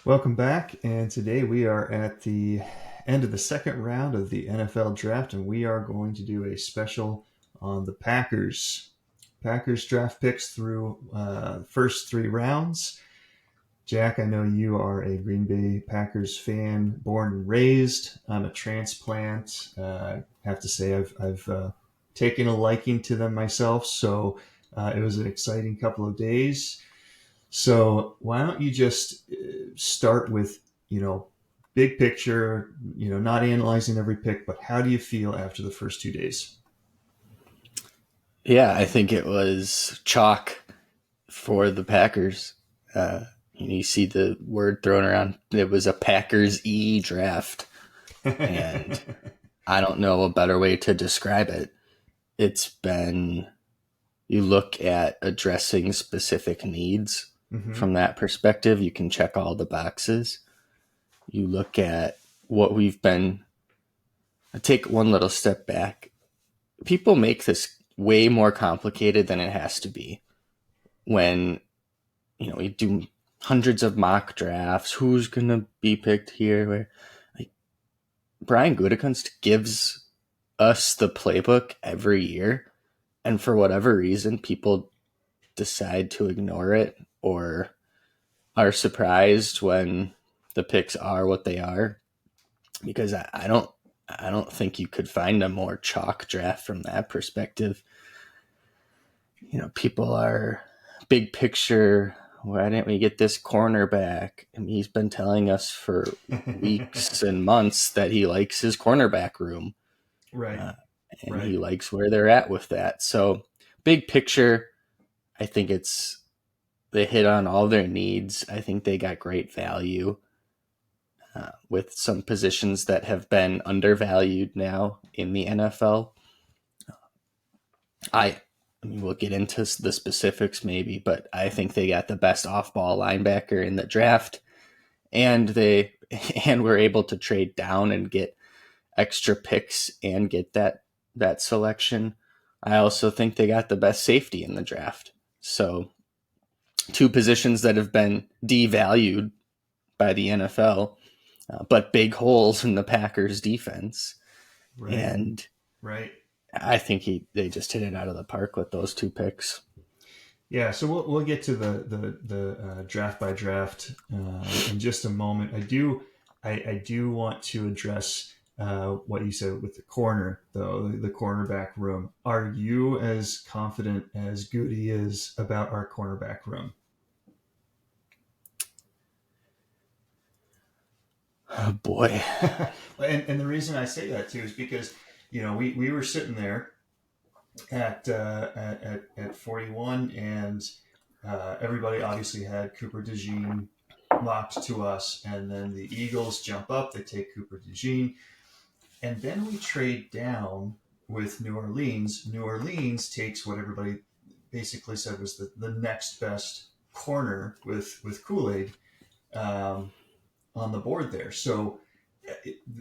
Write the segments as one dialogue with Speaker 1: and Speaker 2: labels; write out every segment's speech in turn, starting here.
Speaker 1: Welcome back, and today we are at the end of the second round of the NFL draft, and we are going to do a special on the Packers. Packers draft picks through the first three rounds. Jack, I know you are a Green Bay Packers fan, born and raised. I'm a transplant. I have to say, I've taken a liking to them myself, so it was an exciting couple of days. So why don't you just start with, big picture, not analyzing every pick, but how do you feel after the first 2 days?
Speaker 2: Yeah, I think it was chalk for the Packers. You see the word thrown around. It was a Packers E draft, and I don't know a better way to describe it. It's been, you look at addressing specific needs
Speaker 1: hmm
Speaker 2: from that perspective, you can check all the boxes. You look at what we've been, I take one little step back. People make this way more complicated than it has to be when we do hundreds of mock drafts. Who's gonna be picked here? Where like Brian Gutekunst gives us the playbook every year, and for whatever reason, people decide to ignore it or are surprised when the picks are what they are. Because I don't think you could find a more chalk draft from that perspective. People are big picture. Why didn't we get this cornerback? I mean, he's been telling us for weeks and months that he likes his cornerback room,
Speaker 1: Right,
Speaker 2: uh, and
Speaker 1: right.
Speaker 2: he likes where they're at with that. So, big picture, I think they hit on all their needs. I think they got great value with some positions that have been undervalued now in the NFL. I I mean, we'll get into the specifics maybe, but I think they got the best off-ball linebacker in the draft, and they and were able to trade down and get extra picks and get that selection. I also think they got the best safety in the draft. So, two positions that have been devalued by the NFL, but big holes in the Packers defense.
Speaker 1: Right,
Speaker 2: And
Speaker 1: right.
Speaker 2: I think they just hit it out of the park with those two picks.
Speaker 1: Yeah, so we'll get to the draft by draft in just a moment. I do want to address what you said with the corner, though, the cornerback room. Are you as confident as Goody is about our cornerback room?
Speaker 2: Oh boy.
Speaker 1: And the reason I say that too is because we were sitting there at 41, and everybody obviously had Cooper DeJean locked to us, and then the Eagles jump up, they take Cooper DeJean, and then we trade down with New Orleans. New Orleans takes what everybody basically said was the next best corner with Kool Aid um, on the board there. So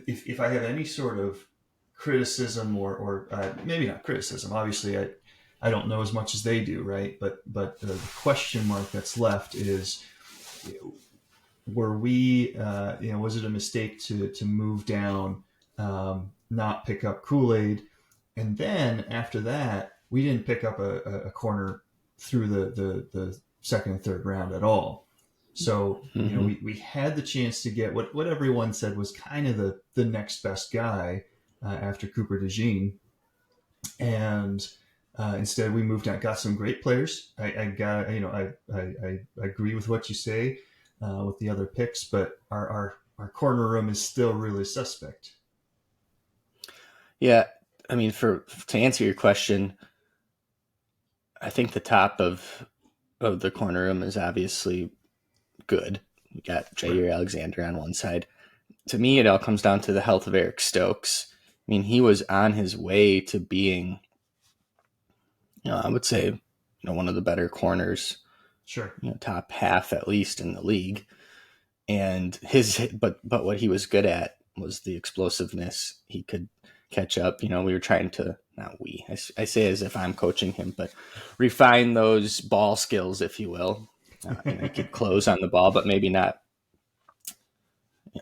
Speaker 1: if I have any sort of criticism or maybe not criticism, obviously I don't know as much as they do, right? But the question mark that's left is, were we, was it a mistake to move down, not pick up Kool Aid, and then after that we didn't pick up a corner through the second and third round at all. So
Speaker 2: Mm-hmm.
Speaker 1: we had the chance to get what everyone said was kind of the next best guy after Cooper DeJean, and instead we moved out, got some great players. I got I agree with what you say with the other picks, but our corner room is still really suspect.
Speaker 2: Yeah, I mean, for to answer your question, I think the top of the corner room is obviously good. You got
Speaker 1: Right.
Speaker 2: Jair Alexander on one side. To me, it all comes down to the health of Eric Stokes. I mean, he was on his way to being, I would say, one of the better corners,
Speaker 1: Sure.
Speaker 2: top half at least in the league. And but what he was good at was the explosiveness. He could catch up. We were trying to, not we, I say as if I'm coaching him, but refine those ball skills, if you will. He could close on the ball, but maybe not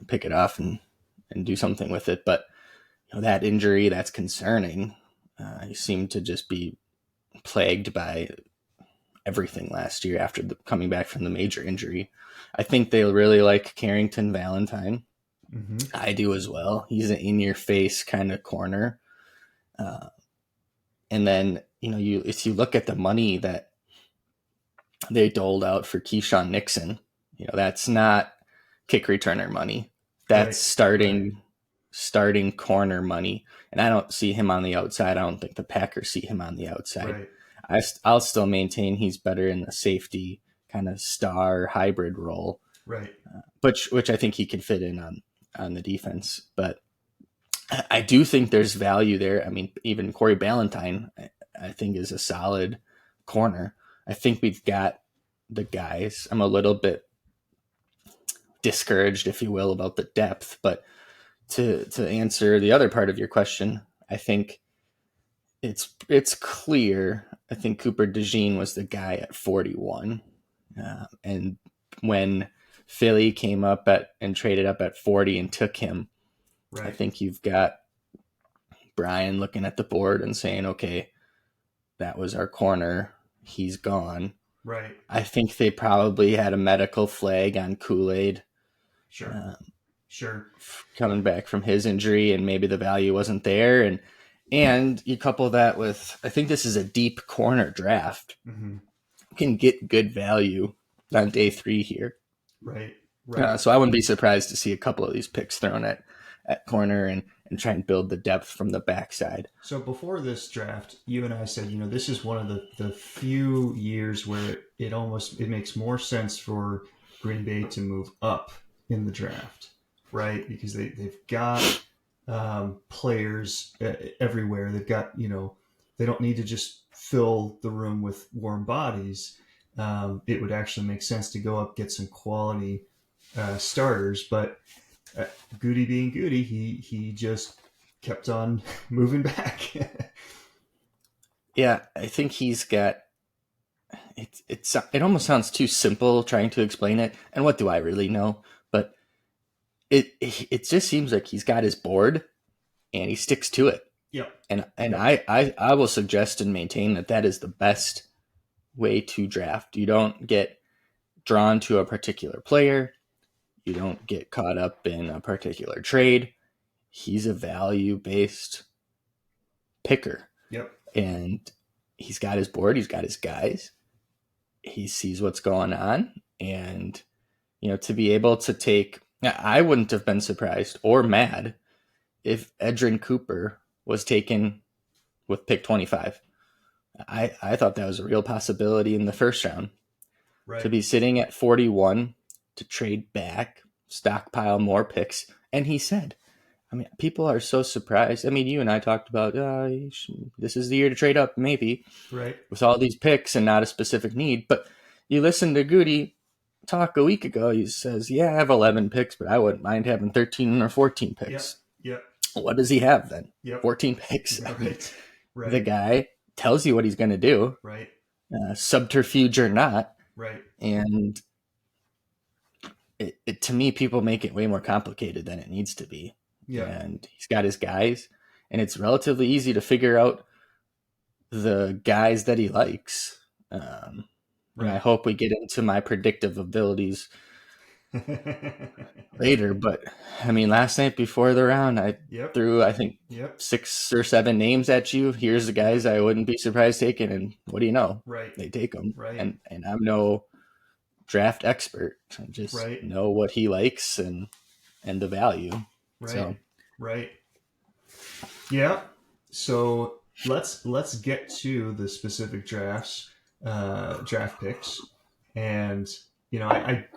Speaker 2: pick it off and do something with it. But that injury, that's concerning. He seemed to just be plagued by everything last year after coming back from the major injury. I think they really like Carrington Valentine.
Speaker 1: Mm-hmm.
Speaker 2: I do as well. He's an in-your-face kind of corner. And then, if you look at the money that they doled out for Keyshawn Nixon, that's not kick returner money. That's starting corner money. And I don't see him on the outside. I don't think the Packers see him on the outside.
Speaker 1: Right.
Speaker 2: I'll still maintain he's better in the safety kind of star hybrid role.
Speaker 1: Right.
Speaker 2: Which I think he can fit in on the defense. But I do think there's value there. I mean, even Corey Ballantyne, I think, is a solid corner. I think we've got the guys. I'm a little bit discouraged, if you will, about the depth. But to answer the other part of your question, I think it's clear. I think Cooper DeJean was the guy at 41. And when Philly came up and traded up at 40 and took him,
Speaker 1: right.
Speaker 2: I think you've got Brian looking at the board and saying, okay, that was our corner. He's gone.
Speaker 1: Right.
Speaker 2: I think they probably had a medical flag on Kool-Aid.
Speaker 1: Sure.
Speaker 2: Coming back from his injury, and maybe the value wasn't there. And you couple that with, I think this is a deep corner
Speaker 1: Mm-hmm.
Speaker 2: draft. You can get good value on day 3 here.
Speaker 1: Right.
Speaker 2: So I wouldn't be surprised to see a couple of these picks thrown at corner and try and build the depth from the backside.
Speaker 1: So before this draft, you and I said, this is one of the few years where it makes more sense for Green Bay to move up in the draft, right? Because they've got players everywhere. They've got, they don't need to just fill the room with warm bodies. It would actually make sense to go up, get some quality starters, but Goody being Goody, he just kept on moving back.
Speaker 2: Yeah, I think he's got it almost sounds too simple trying to explain it. And what do I really know? But it just seems like he's got his board and he sticks to it.
Speaker 1: Yeah.
Speaker 2: And I will suggest and maintain that is the best way to draft. You don't get drawn to a particular player. You don't get caught up in a particular trade. He's a value-based picker.
Speaker 1: Yep.
Speaker 2: And he's got his board. He's got his guys. He sees what's going on. And, to be able to take... I wouldn't have been surprised or mad if Edgerrin Cooper was taken with pick 25. I thought that was a real possibility in the first round.
Speaker 1: Right.
Speaker 2: To be sitting at 41... to trade back, stockpile more picks. And he said, people are so surprised. You and I talked about, this is the year to trade up, maybe,
Speaker 1: right,
Speaker 2: with all these picks and not a specific need. But you listen to Goody talk a week ago. He says, I have 11 picks, but I wouldn't mind having 13 or 14 picks.
Speaker 1: Yep.
Speaker 2: What does he have then?
Speaker 1: Yep.
Speaker 2: 14 picks.
Speaker 1: Right.
Speaker 2: The guy tells you what he's going to do.
Speaker 1: Right.
Speaker 2: Subterfuge or not.
Speaker 1: Right.
Speaker 2: And it to me, people make it way more complicated than it needs to be.
Speaker 1: Yeah.
Speaker 2: And he's got his guys, and it's relatively easy to figure out the guys that he likes. And I hope we get into my predictive abilities later. But last night before the round, I threw, I think, 6 or 7 names at you. Here's the guys I wouldn't be surprised taking, and what do you know?
Speaker 1: Right.
Speaker 2: They take them.
Speaker 1: Right.
Speaker 2: And I'm no draft expert. I just know what he likes and the value.
Speaker 1: Right.
Speaker 2: So.
Speaker 1: Right. Yeah. So let's get to the specific draft picks. And I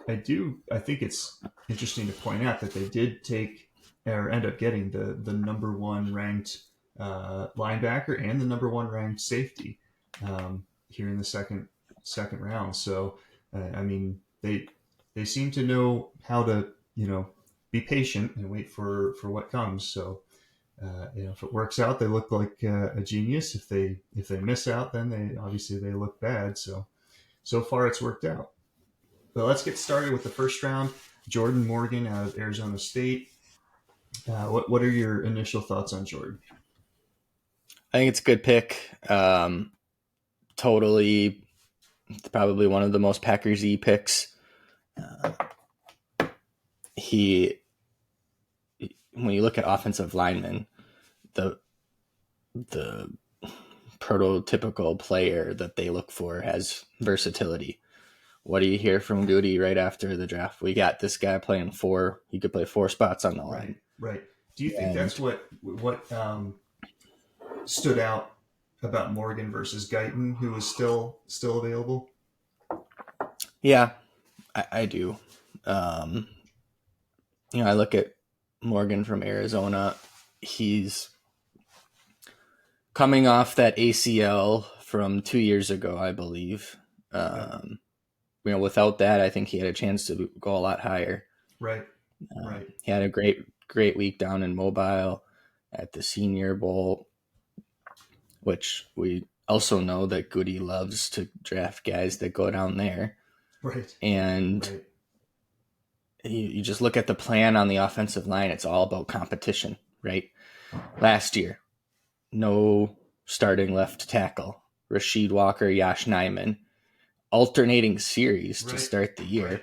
Speaker 1: think it's interesting to point out that they did take or end up getting the number 1 ranked linebacker and the number 1 ranked safety here in the second round. So they seem to know how to be patient and wait for what comes. So if it works out, they look like a genius. If they miss out, then they look bad. So far it's worked out. But let's get started with the first round. Jordan Morgan out of Arizona State. What are your initial thoughts on Jordan?
Speaker 2: I think it's a good pick. Totally, probably one of the most Packers-y picks. He, when you look at offensive linemen, the prototypical player that they look for has versatility. What do you hear from Goody right after the draft? We got this guy playing four. He could play four spots on the line.
Speaker 1: Right. Do you think
Speaker 2: And
Speaker 1: that's what stood out about Morgan versus Guyton, who was still available?
Speaker 2: yeah, I do. I look at Morgan from Arizona. He's coming off that ACL from 2 years ago, I believe. Without that, I think he had a chance to go a lot higher.
Speaker 1: Right. Right.
Speaker 2: He had a great week down in Mobile at the Senior Bowl, which we also know that Goody loves to draft guys that go down there.
Speaker 1: Right.
Speaker 2: And
Speaker 1: right.
Speaker 2: You just look at the plan on the offensive line. It's all about competition, right? Last year, no starting left tackle. Rasheed Walker, Yash Nyman, alternating series to start the year.
Speaker 1: Right.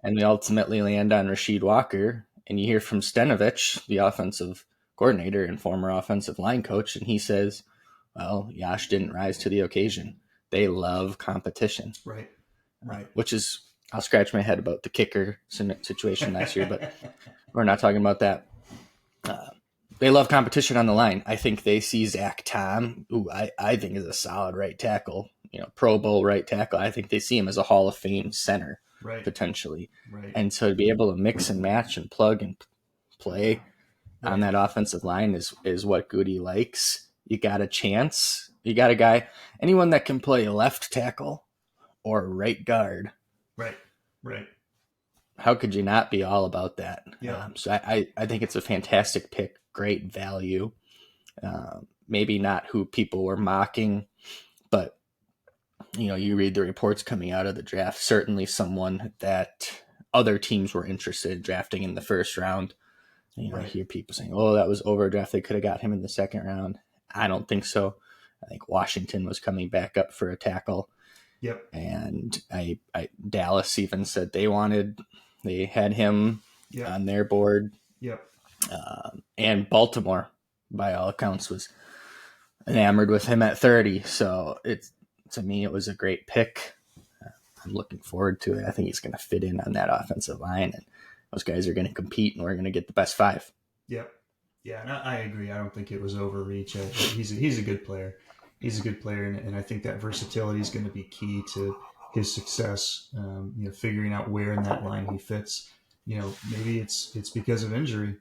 Speaker 2: And we ultimately land on Rasheed Walker. And you hear from Stenovich, the offensive coordinator and former offensive line coach, and he says, well, Yash didn't rise to the occasion. They love competition.
Speaker 1: Right.
Speaker 2: Which is, I'll scratch my head about the kicker situation last year, but we're not talking about that. They love competition on the line. I think they see Zach Tom, who I think is a solid right tackle, Pro Bowl right tackle. I think they see him as a Hall of Fame center, potentially.
Speaker 1: Right.
Speaker 2: And so to be able to mix and match and plug and play on that offensive line is what Goody likes. You got a chance. You got a guy, anyone that can play left tackle or right guard.
Speaker 1: Right.
Speaker 2: How could you not be all about that?
Speaker 1: Yeah.
Speaker 2: So I think it's a fantastic pick, great value. Maybe not who people were mocking, but you read the reports coming out of the draft, certainly someone that other teams were interested in drafting in the first round. I hear people saying, oh, that was overdraft. They could have got him in the second round. I don't think so. I think Washington was coming back up for a tackle.
Speaker 1: Yep.
Speaker 2: And Dallas even said they had him on their board.
Speaker 1: Yep.
Speaker 2: And Baltimore, by all accounts, was enamored with him at 30. So to me, it was a great pick. I'm looking forward to it. I think he's going to fit in on that offensive line, and those guys are going to compete, and we're going to get the best five.
Speaker 1: Yep. Yeah, and I agree. I don't think it was overreach. He's a good player. He's a good player, and I think that versatility is going to be key to his success. Figuring out where in that line he fits. Maybe it's because of injury,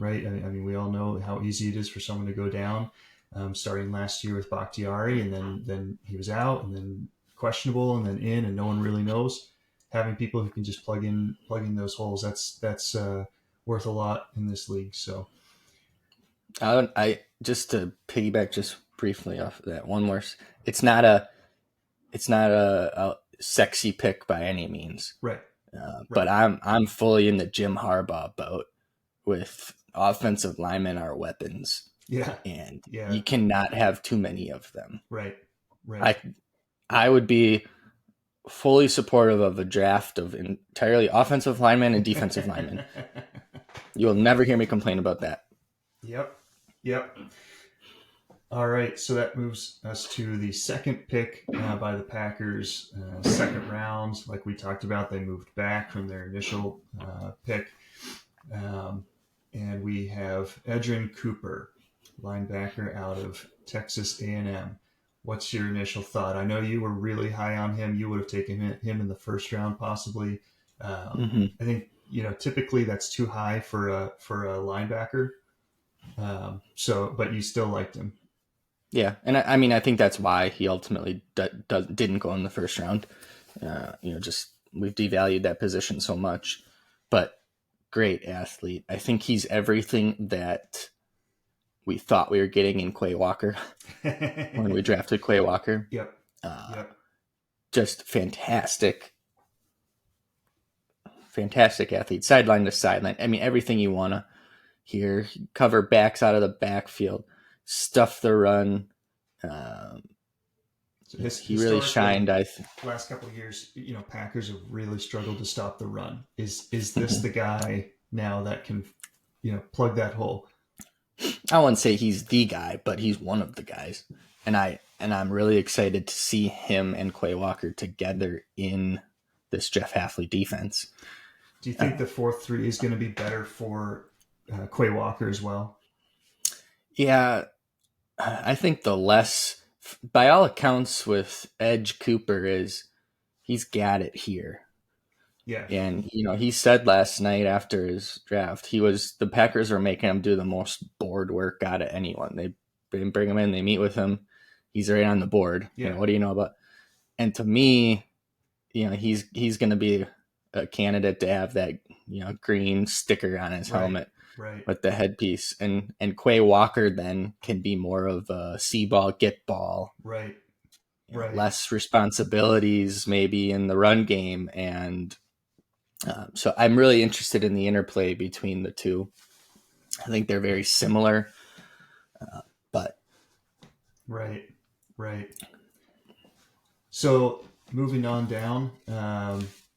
Speaker 1: right? I mean, we all know how easy it is for someone to go down. Starting last year with Bakhtiari, and then he was out, and then questionable, and then in, and no one really knows. Having people who can just plug in those holes, that's worth a lot in this league. So,
Speaker 2: I just to piggyback just briefly off of that one more. It's not a sexy pick by any means,
Speaker 1: right?
Speaker 2: But I'm fully in the Jim Harbaugh boat with offensive linemen are weapons.
Speaker 1: Yeah,
Speaker 2: and you cannot have too many of them.
Speaker 1: Right.
Speaker 2: I would be fully supportive of a draft of entirely offensive linemen and defensive linemen. You will never hear me complain about that.
Speaker 1: Yep. All right, so that moves us to the second pick by the Packers, second round. Like we talked about, they moved back from their initial pick. And we have Edgerrin Cooper, linebacker out of Texas A&M. What's your initial thought? I know you were really high on him. You would have taken him in the first round, possibly. I think typically that's too high for a linebacker. But you still liked him.
Speaker 2: Yeah, and I think that's why he ultimately didn't go in the first round. Just we've devalued that position so much, but great athlete. I think he's everything that we thought we were getting in Quay Walker when we drafted Quay Walker.
Speaker 1: Yep.
Speaker 2: Just fantastic fantastic athlete, sideline to sideline. I mean, everything you want to hear. Cover backs out of the backfield, stuff the run.
Speaker 1: So
Speaker 2: He really
Speaker 1: historically,
Speaker 2: shined.
Speaker 1: last couple of years, Packers have really struggled to stop the run. Is this the guy now that can, plug that hole?
Speaker 2: I wouldn't say he's the guy, but he's one of the guys. And I'm really excited to see him and Quay Walker together in this Jeff Hafley defense.
Speaker 1: Do you think the 4-3 is going to be better for Quay Walker as well?
Speaker 2: Yeah, I think the less, by all accounts, with Edge Cooper is he's got it here.
Speaker 1: Yeah.
Speaker 2: And he said last night after his draft, the Packers were making him do the most board work out of anyone. They bring him in, they meet with him, he's right on the board.
Speaker 1: Yeah.
Speaker 2: What do you know about? And to me, he's going to be a candidate to have that green sticker on his helmet.
Speaker 1: Right.
Speaker 2: With the headpiece, and Quay Walker then can be more of a see ball, get ball,
Speaker 1: right,
Speaker 2: less responsibilities maybe in the run game, and so I'm really interested in the interplay between the two. I think they're very similar, but
Speaker 1: right. So moving on down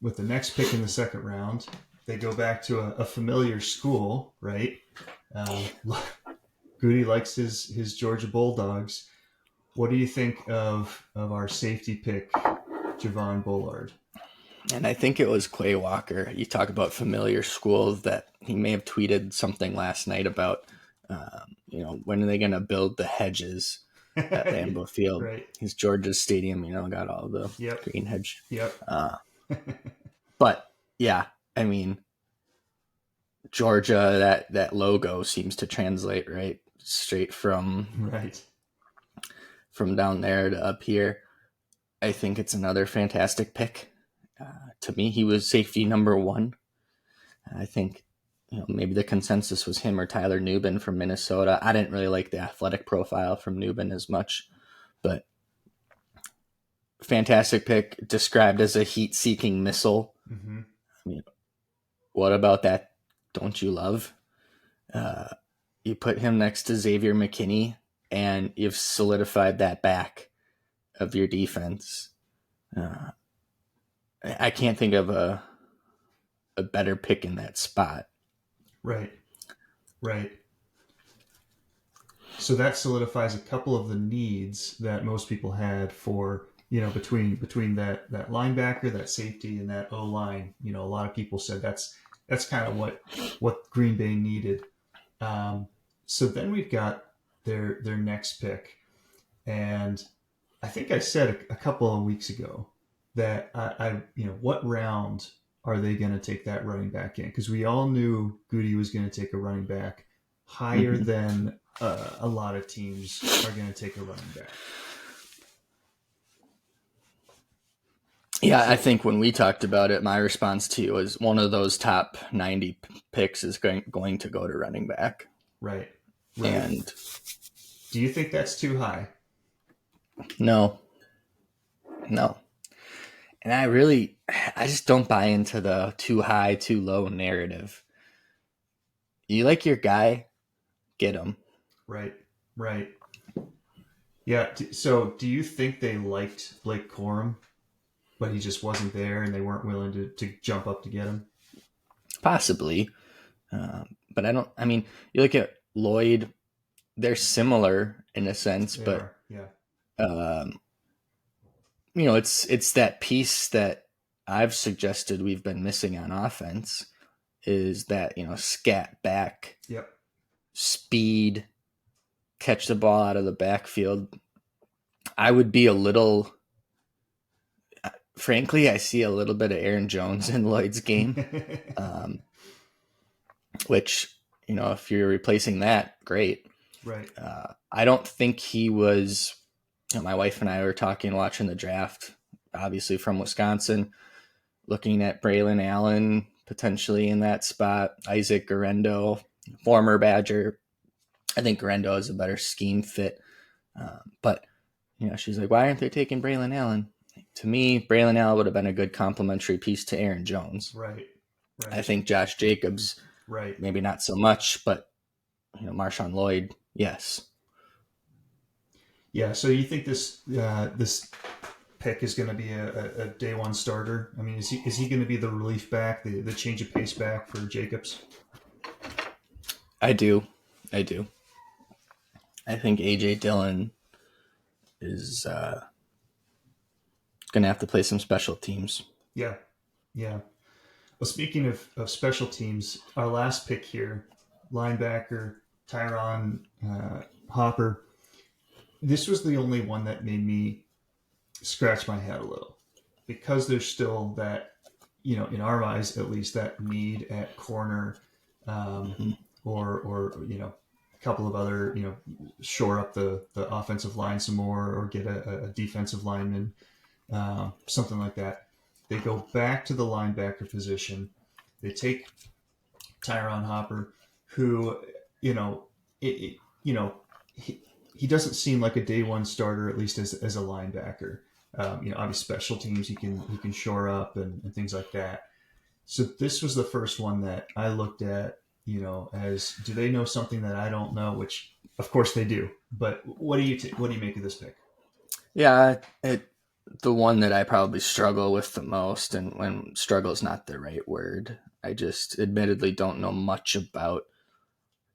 Speaker 1: with the next pick in the second round. They go back to a familiar school, right? Goody likes his Georgia Bulldogs. What do you think of our safety pick, Javon Bullard?
Speaker 2: And I think it was Quay Walker. You talk about familiar schools, that he may have tweeted something last night about, when are they going to build the hedges at Lambeau Field?
Speaker 1: Right.
Speaker 2: His Georgia Stadium, got all the green hedge.
Speaker 1: Yep.
Speaker 2: But yeah, I mean, Georgia, that logo seems to translate right straight from down there to up here. I think it's another fantastic pick. To me, he was safety number one. I think maybe the consensus was him or Tyler Nubin from Minnesota. I didn't really like the athletic profile from Nubin as much, but fantastic pick, described as a heat-seeking missile.
Speaker 1: Mm-hmm.
Speaker 2: I mean, what about that? Don't you love? You put him next to Xavier McKinney, and you've solidified that back of your defense. I can't think of a better pick in that spot.
Speaker 1: Right. So that solidifies a couple of the needs that most people had for, between that linebacker, that safety, and that O-line. A lot of people said that's kind of what Green Bay needed. So then we've got their next pick, and I think I said a couple of weeks ago that I what round are they going to take that running back in? Because we all knew Goody was going to take a running back higher than a lot of teams are going to take a running back.
Speaker 2: Yeah, I think when we talked about it, my response to you was one of those top 90 picks is going to go to running back.
Speaker 1: Right.
Speaker 2: And
Speaker 1: do you think that's too high?
Speaker 2: No. And I just don't buy into the too high, too low narrative. You like your guy, get him.
Speaker 1: Right. Yeah. So do you think they liked Blake Corum, but he just wasn't there and they weren't willing to jump up to get him?
Speaker 2: Possibly. But you look at Lloyd, they're similar in a sense, it's that piece that I've suggested we've been missing on offense is that, scat back, speed, catch the ball out of the backfield. I would be frankly, I see a little bit of Aaron Jones in Lloyd's game, which, if you're replacing that, great.
Speaker 1: Right.
Speaker 2: I don't think he was, my wife and I were watching the draft, obviously from Wisconsin, looking at Braylon Allen potentially in that spot, Isaac Guerendo, former Badger. I think Guerendo is a better scheme fit. But, she's like, why aren't they taking Braylon Allen? To me, Braylon Allen would have been a good complementary piece to Aaron Jones.
Speaker 1: Right.
Speaker 2: I
Speaker 1: Right.
Speaker 2: think Josh Jacobs,
Speaker 1: Right.
Speaker 2: maybe not so much, but Marshawn Lloyd, yes.
Speaker 1: Yeah. So you think this pick is going to be a day one starter? I mean, is he going to be the relief back, the change of pace back for Jacobs?
Speaker 2: I do. I do. I think AJ Dillon is going to have to play some special teams.
Speaker 1: Yeah. Yeah. Well, speaking of special teams, our last pick here, linebacker Tyron Hopper. This was the only one that made me scratch my head a little because there's still that, in our eyes at least, that need at corner, um,
Speaker 2: Mm-hmm.
Speaker 1: or a couple of other, shore up the offensive line some more, or get a defensive lineman, something like that. They go back to the linebacker position. They take Tyron Hopper, who, you know, it he, he doesn't seem like a day one starter, at least as a linebacker. Obviously special teams he can shore up and things like that. So this was the first one that I looked at, as, do they know something that I don't know? Which of course they do. But what do you make of this pick?
Speaker 2: Yeah, the one that I probably struggle with the most, and when struggle is not the right word, I just admittedly don't know much about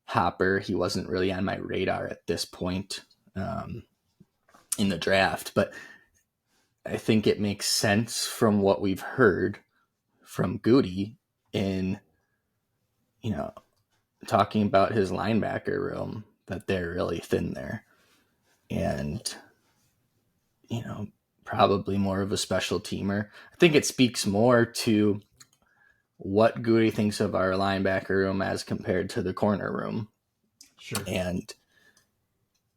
Speaker 2: Hopper. He wasn't really on my radar at this point in the draft, but I think it makes sense from what we've heard from Goody in, you know, talking about his linebacker room, that they're really thin there. And, you know, probably more of a special teamer. I think it speaks more to what Goody thinks of our linebacker room as compared to the corner room.
Speaker 1: Sure.
Speaker 2: And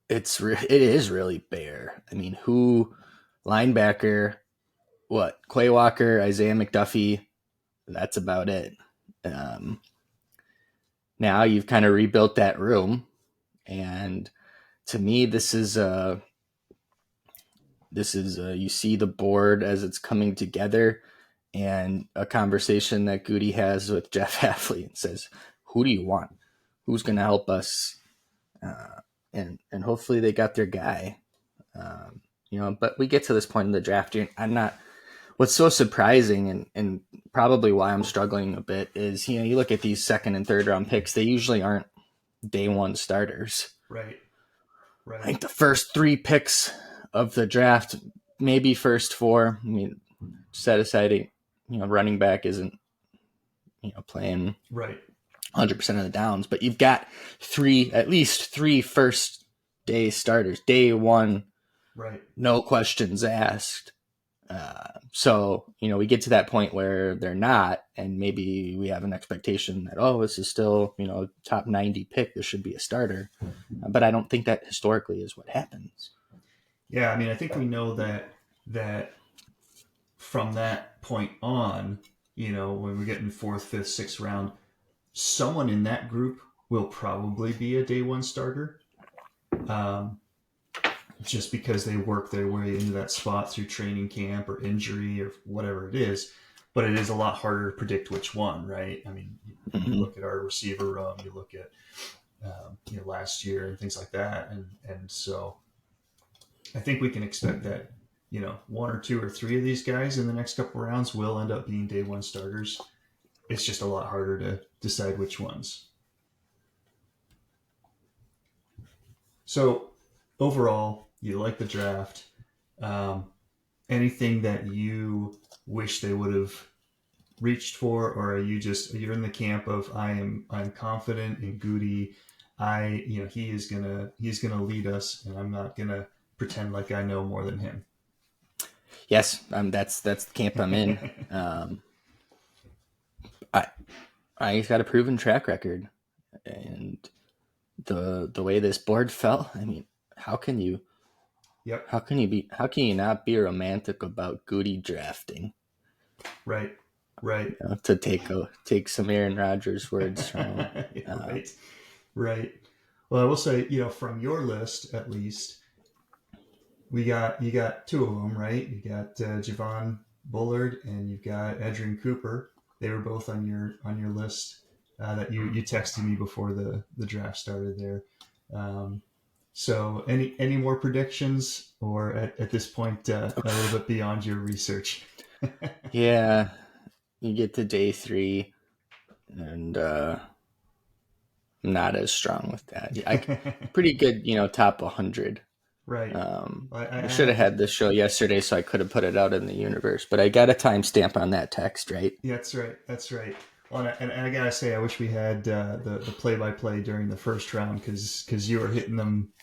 Speaker 2: it is really bare. I mean, who linebacker, what, Quay Walker, Isaiah McDuffie, that's about it. Um, Now you've kind of rebuilt that room, and to me, you see the board as it's coming together, and a conversation that Goody has with Jeff Hafley and says, "Who do you want? Who's going to help us?" And hopefully they got their guy. But we get to this point in the draft. I'm not. What's so surprising and probably why I'm struggling a bit is, you look at these second and third round picks, they usually aren't day one starters.
Speaker 1: Right.
Speaker 2: I
Speaker 1: Right.
Speaker 2: think the first three picks of the draft, maybe first four, I mean, set aside, running back isn't, playing
Speaker 1: Right.
Speaker 2: 100% of the downs, but you've got at least three first day starters, day one,
Speaker 1: Right.
Speaker 2: no questions asked. So, we get to that point where they're not, and maybe we have an expectation that, oh, this is still, top 90 pick. This should be a starter. But I don't think that historically is what happens.
Speaker 1: Yeah, I mean, I think we know that from that point on, when we're getting fourth, fifth, sixth round, someone in that group will probably be a day one starter, um, just because they work their way into that spot through training camp or injury or whatever it is. But it is a lot harder to predict which one, right? I mean, you look at our receiver room, you look at last year and things like that, and so I think we can expect that one or two or three of these guys in the next couple of rounds will end up being day one starters. It's just a lot harder to decide which ones. So overall, you like the draft. Um, Anything that you wish they would have reached for, or you're in the camp of I'm confident in Goody. He's gonna lead us, and I'm not gonna pretend like I know more than him.
Speaker 2: Yes, that's the camp I'm in. He's got a proven track record, and the way this board fell, I mean, how can you
Speaker 1: Yep.
Speaker 2: how can you not be romantic about Goody drafting?
Speaker 1: Right. Right.
Speaker 2: To take some Aaron Rodgers words from
Speaker 1: Right. Right. Well, I will say, from your list at least, you got two of them, right? You got Javon Bullard and you've got Edgerrin Cooper. they were both on your list that you texted me before the draft started there. So any more predictions, or at this point a little bit beyond your research?
Speaker 2: Yeah, you get to day 3, and I'm not as strong with that. Pretty good, top 100.
Speaker 1: Right.
Speaker 2: I should have had this show yesterday, so I could have put it out in the universe. But I got a timestamp on that text, right?
Speaker 1: Yeah, that's right. That's right. Well, and I gotta say, I wish we had the play-by-play during the first round, because you were hitting them,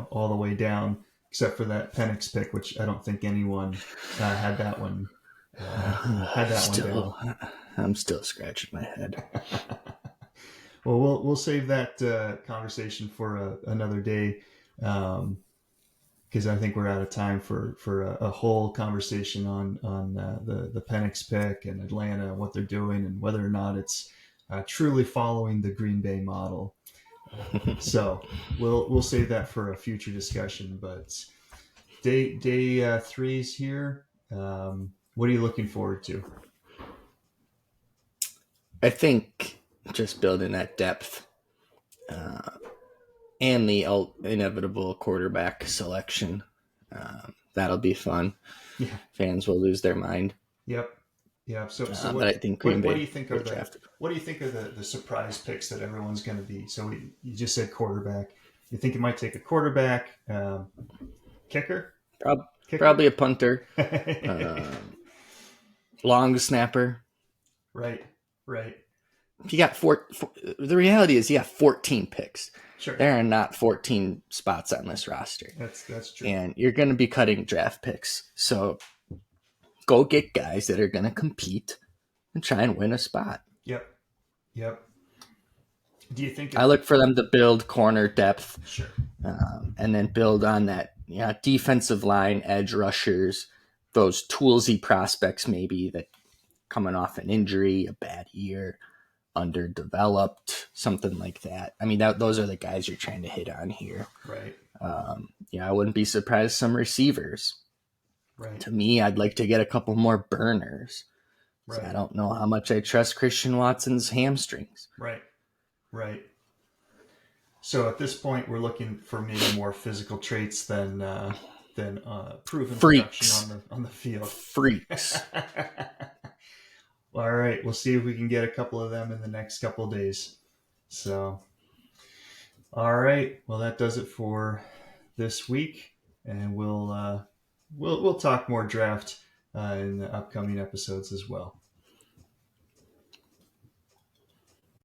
Speaker 1: all the way down, except for that Penix pick, which I don't think anyone had that one. Had that one down.
Speaker 2: I'm still scratching my head.
Speaker 1: Well, we'll save that conversation for another day, because I think we're out of time for a whole conversation on the Penix pick and Atlanta and what they're doing and whether or not it's truly following the Green Bay model. So we'll save that for a future discussion. But day 3's here. What are you looking forward to?
Speaker 2: I think just building that depth and the inevitable quarterback selection. That'll be fun.
Speaker 1: Yeah.
Speaker 2: Fans will lose their mind.
Speaker 1: Yep. So
Speaker 2: but I think Green Bay
Speaker 1: what do you think are the surprise picks that everyone's going to be? So you just said quarterback. You think it might take a quarterback, kicker?
Speaker 2: Probably a punter, long snapper.
Speaker 1: Right.
Speaker 2: You got the reality is you have 14 picks.
Speaker 1: Sure.
Speaker 2: There are not 14 spots on this roster.
Speaker 1: That's true.
Speaker 2: And you're going to be cutting draft picks. So go get guys that are going to compete and try and win a spot.
Speaker 1: Yep. Do you think
Speaker 2: I look for them to build corner depth?
Speaker 1: Sure.
Speaker 2: And then build on that defensive line, edge rushers, those toolsy prospects maybe that coming off an injury, a bad year, underdeveloped, something like that. I mean, those are the guys you're trying to hit on here.
Speaker 1: Right.
Speaker 2: I wouldn't be surprised some receivers.
Speaker 1: Right.
Speaker 2: To me, I'd like to get a couple more burners. Right. So I don't know how much I trust Christian Watson's hamstrings.
Speaker 1: Right. So at this point, we're looking for maybe more physical traits than proven production on the field.
Speaker 2: Freaks.
Speaker 1: All right, we'll see if we can get a couple of them in the next couple of days. So, all right, well, that does it for this week, and we'll talk more draft in the upcoming episodes as well.